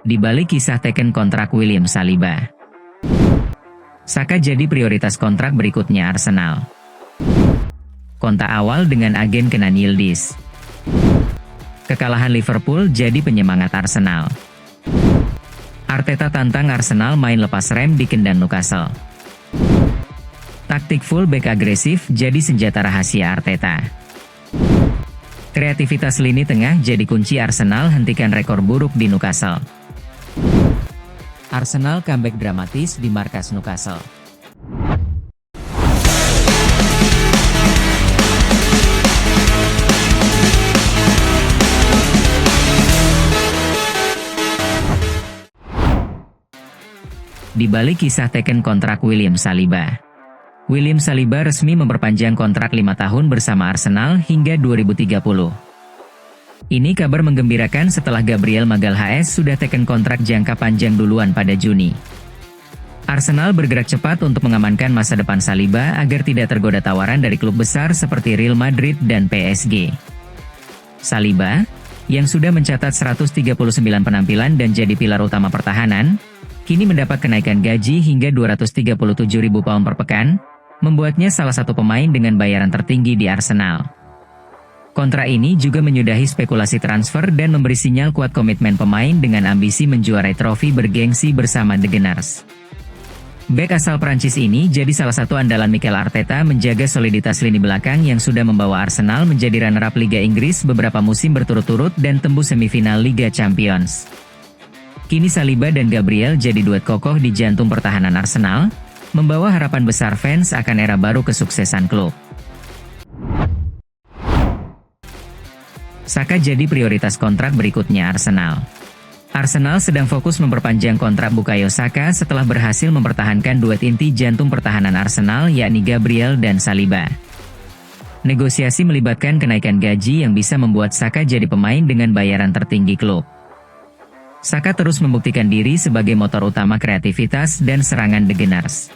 Di balik kisah teken kontrak William Saliba, Saka jadi prioritas kontrak berikutnya Arsenal. Kontak awal dengan agen Kenan Yildiz. Kekalahan Liverpool jadi penyemangat Arsenal. Arteta tantang Arsenal main lepas rem di kandang Newcastle. Taktik fullback agresif jadi senjata rahasia Arteta. Kreativitas lini tengah jadi kunci Arsenal hentikan rekor buruk di Newcastle. Arsenal comeback dramatis di markas Newcastle. Di balik kisah teken kontrak William Saliba, William Saliba resmi memperpanjang kontrak 5 tahun bersama Arsenal hingga 2030. Ini kabar menggembirakan setelah Gabriel Magalhaes sudah teken kontrak jangka panjang duluan pada Juni. Arsenal bergerak cepat untuk mengamankan masa depan Saliba agar tidak tergoda tawaran dari klub besar seperti Real Madrid dan PSG. Saliba, yang sudah mencatat 139 penampilan dan jadi pilar utama pertahanan, kini mendapat kenaikan gaji hingga 237.000 pound per pekan, membuatnya salah satu pemain dengan bayaran tertinggi di Arsenal. Kontrak ini juga menyudahi spekulasi transfer dan memberi sinyal kuat komitmen pemain dengan ambisi menjuarai trofi bergengsi bersama The Gunners. Bek asal Prancis ini jadi salah satu andalan Mikel Arteta menjaga soliditas lini belakang yang sudah membawa Arsenal menjadi runner-up Liga Inggris beberapa musim berturut-turut dan tembus semifinal Liga Champions. Kini Saliba dan Gabriel jadi duet kokoh di jantung pertahanan Arsenal, membawa harapan besar fans akan era baru kesuksesan klub. Saka jadi prioritas kontrak berikutnya Arsenal. Arsenal sedang fokus memperpanjang kontrak Bukayo Saka setelah berhasil mempertahankan duet inti jantung pertahanan Arsenal yakni Gabriel dan Saliba. Negosiasi melibatkan kenaikan gaji yang bisa membuat Saka jadi pemain dengan bayaran tertinggi klub. Saka terus membuktikan diri sebagai motor utama kreativitas dan serangan The Gunners.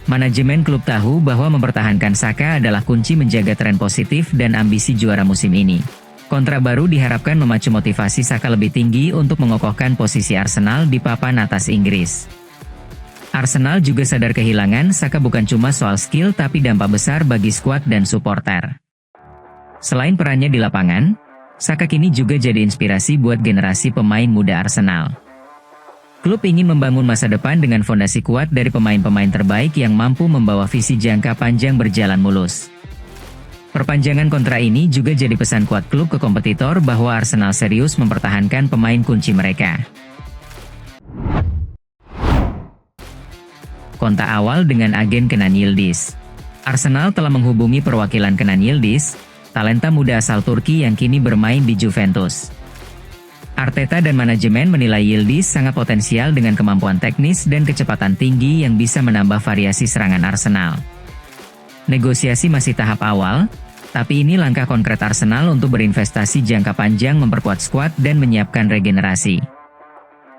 Manajemen klub tahu bahwa mempertahankan Saka adalah kunci menjaga tren positif dan ambisi juara musim ini. Kontrak baru diharapkan memacu motivasi Saka lebih tinggi untuk mengokohkan posisi Arsenal di papan atas Inggris. Arsenal juga sadar kehilangan Saka bukan cuma soal skill tapi dampak besar bagi skuad dan supporter. Selain perannya di lapangan, Saka kini juga jadi inspirasi buat generasi pemain muda Arsenal. Klub ingin membangun masa depan dengan fondasi kuat dari pemain-pemain terbaik yang mampu membawa visi jangka panjang berjalan mulus. Perpanjangan kontrak ini juga jadi pesan kuat klub ke kompetitor bahwa Arsenal serius mempertahankan pemain kunci mereka. Kontak awal dengan agen Kenan Yildiz. Arsenal telah menghubungi perwakilan Kenan Yildiz, talenta muda asal Turki yang kini bermain di Juventus. Arteta dan manajemen menilai Yildiz sangat potensial dengan kemampuan teknis dan kecepatan tinggi yang bisa menambah variasi serangan Arsenal. Negosiasi masih tahap awal, tapi ini langkah konkret Arsenal untuk berinvestasi jangka panjang memperkuat skuad dan menyiapkan regenerasi.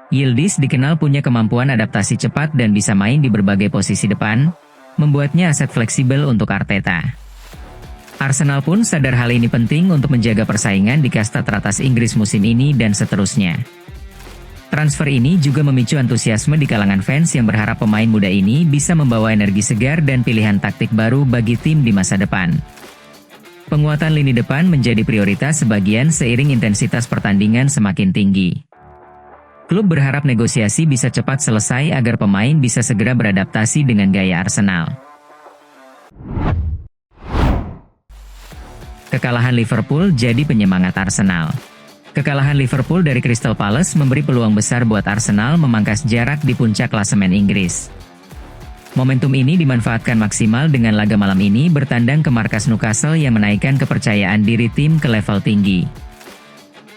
Yildiz dikenal punya kemampuan adaptasi cepat dan bisa main di berbagai posisi depan, membuatnya aset fleksibel untuk Arteta. Arsenal pun sadar hal ini penting untuk menjaga persaingan di kasta teratas Inggris musim ini dan seterusnya. Transfer ini juga memicu antusiasme di kalangan fans yang berharap pemain muda ini bisa membawa energi segar dan pilihan taktik baru bagi tim di masa depan. Penguatan lini depan menjadi prioritas sebagian seiring intensitas pertandingan semakin tinggi. Klub berharap negosiasi bisa cepat selesai agar pemain bisa segera beradaptasi dengan gaya Arsenal. Kekalahan Liverpool jadi penyemangat Arsenal. Kekalahan Liverpool dari Crystal Palace memberi peluang besar buat Arsenal memangkas jarak di puncak klasemen Inggris. Momentum ini dimanfaatkan maksimal dengan laga malam ini bertandang ke markas Newcastle yang menaikkan kepercayaan diri tim ke level tinggi.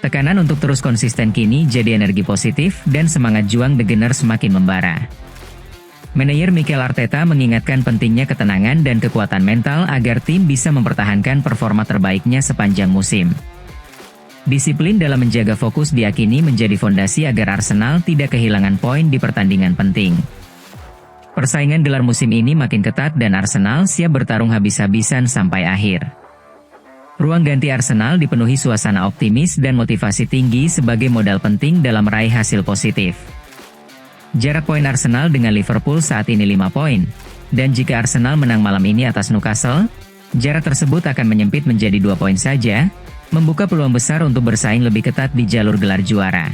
Tekanan untuk terus konsisten kini jadi energi positif dan semangat juang The Gunners semakin membara. Manajer Mikel Arteta mengingatkan pentingnya ketenangan dan kekuatan mental agar tim bisa mempertahankan performa terbaiknya sepanjang musim. Disiplin dalam menjaga fokus diyakini menjadi fondasi agar Arsenal tidak kehilangan poin di pertandingan penting. Persaingan gelar musim ini makin ketat dan Arsenal siap bertarung habis-habisan sampai akhir. Ruang ganti Arsenal dipenuhi suasana optimis dan motivasi tinggi sebagai modal penting dalam meraih hasil positif. Jarak poin Arsenal dengan Liverpool saat ini 5 poin, dan jika Arsenal menang malam ini atas Newcastle, jarak tersebut akan menyempit menjadi 2 poin saja, membuka peluang besar untuk bersaing lebih ketat di jalur gelar juara.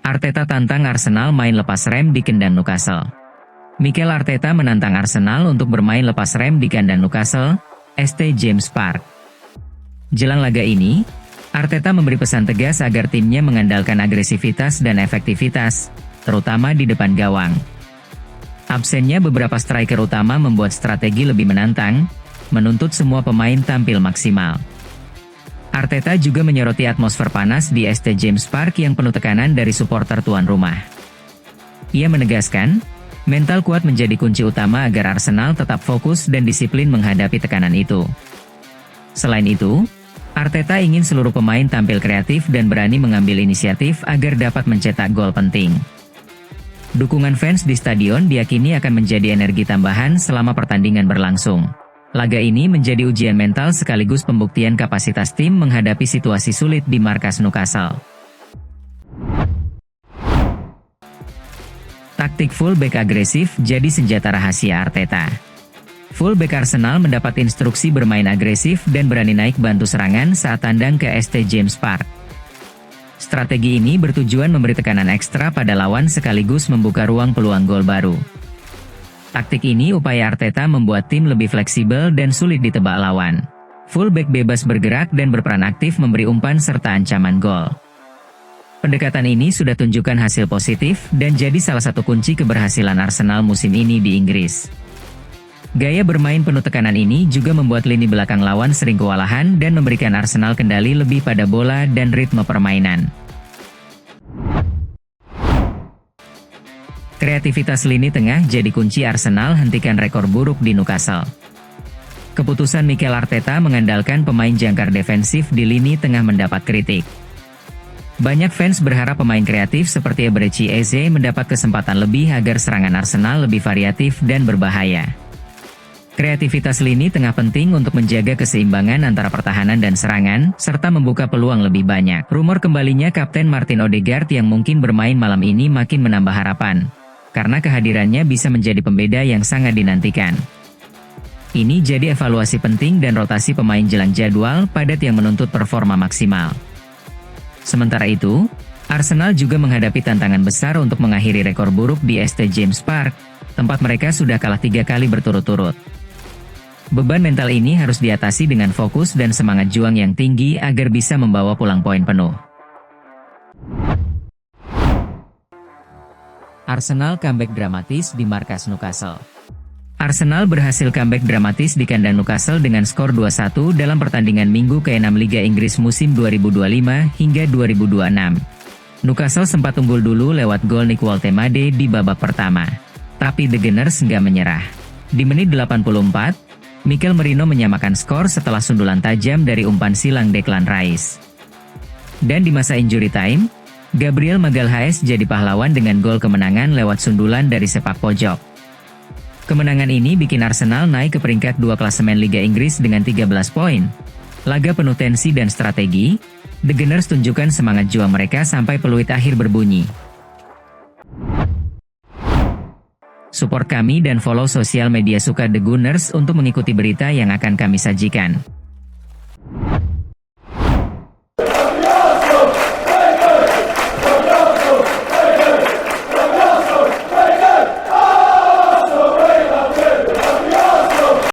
Arteta tantang Arsenal main lepas rem di kandang Newcastle. Mikel Arteta menantang Arsenal untuk bermain lepas rem di kandang Newcastle, St James Park. Jelang laga ini, Arteta memberi pesan tegas agar timnya mengandalkan agresivitas dan efektivitas, terutama di depan gawang. Absennya beberapa striker utama membuat strategi lebih menantang, menuntut semua pemain tampil maksimal. Arteta juga menyoroti atmosfer panas di St James Park yang penuh tekanan dari supporter tuan rumah. Ia menegaskan, mental kuat menjadi kunci utama agar Arsenal tetap fokus dan disiplin menghadapi tekanan itu. Selain itu, Arteta ingin seluruh pemain tampil kreatif dan berani mengambil inisiatif agar dapat mencetak gol penting. Dukungan fans di stadion diyakini akan menjadi energi tambahan selama pertandingan berlangsung. Laga ini menjadi ujian mental sekaligus pembuktian kapasitas tim menghadapi situasi sulit di markas Newcastle. Taktik fullback agresif jadi senjata rahasia Arteta. Fullback Arsenal mendapat instruksi bermain agresif dan berani naik bantu serangan saat tandang ke St James Park. Strategi ini bertujuan memberi tekanan ekstra pada lawan sekaligus membuka ruang peluang gol baru. Taktik ini upaya Arteta membuat tim lebih fleksibel dan sulit ditebak lawan. Fullback bebas bergerak dan berperan aktif memberi umpan serta ancaman gol. Pendekatan ini sudah tunjukkan hasil positif dan jadi salah satu kunci keberhasilan Arsenal musim ini di Inggris. Gaya bermain penuh tekanan ini juga membuat lini belakang lawan sering kewalahan dan memberikan Arsenal kendali lebih pada bola dan ritme permainan. Kreativitas lini tengah jadi kunci Arsenal hentikan rekor buruk di Newcastle. Keputusan Mikel Arteta mengandalkan pemain jangkar defensif di lini tengah mendapat kritik. Banyak fans berharap pemain kreatif seperti Eberechi Eze mendapat kesempatan lebih agar serangan Arsenal lebih variatif dan berbahaya. Kreativitas lini tengah penting untuk menjaga keseimbangan antara pertahanan dan serangan, serta membuka peluang lebih banyak. Rumor kembalinya Kapten Martin Odegaard yang mungkin bermain malam ini makin menambah harapan, karena kehadirannya bisa menjadi pembeda yang sangat dinantikan. Ini jadi evaluasi penting dan rotasi pemain jelang jadwal padat yang menuntut performa maksimal. Sementara itu, Arsenal juga menghadapi tantangan besar untuk mengakhiri rekor buruk di St James Park, tempat mereka sudah kalah 3 kali berturut-turut. Beban mental ini harus diatasi dengan fokus dan semangat juang yang tinggi agar bisa membawa pulang poin penuh. Arsenal comeback dramatis di markas Newcastle. Arsenal berhasil comeback dramatis di kandang Newcastle dengan skor 2-1 dalam pertandingan minggu ke-6 Liga Inggris musim 2025 hingga 2026. Newcastle sempat unggul dulu lewat gol Nick Woltemade di babak pertama, tapi The Gunners nggak menyerah. Di menit 84, Mikel Merino menyamakan skor setelah sundulan tajam dari umpan silang Declan Rice. Dan di masa injury time, Gabriel Magalhaes jadi pahlawan dengan gol kemenangan lewat sundulan dari sepak pojok. Kemenangan ini bikin Arsenal naik ke peringkat 2 klasemen Liga Inggris dengan 13 poin. Laga penuh tensi dan strategi, The Gunners tunjukkan semangat juang mereka sampai peluit akhir berbunyi. Support kami dan follow sosial media Suka The Gunners untuk mengikuti berita yang akan kami sajikan.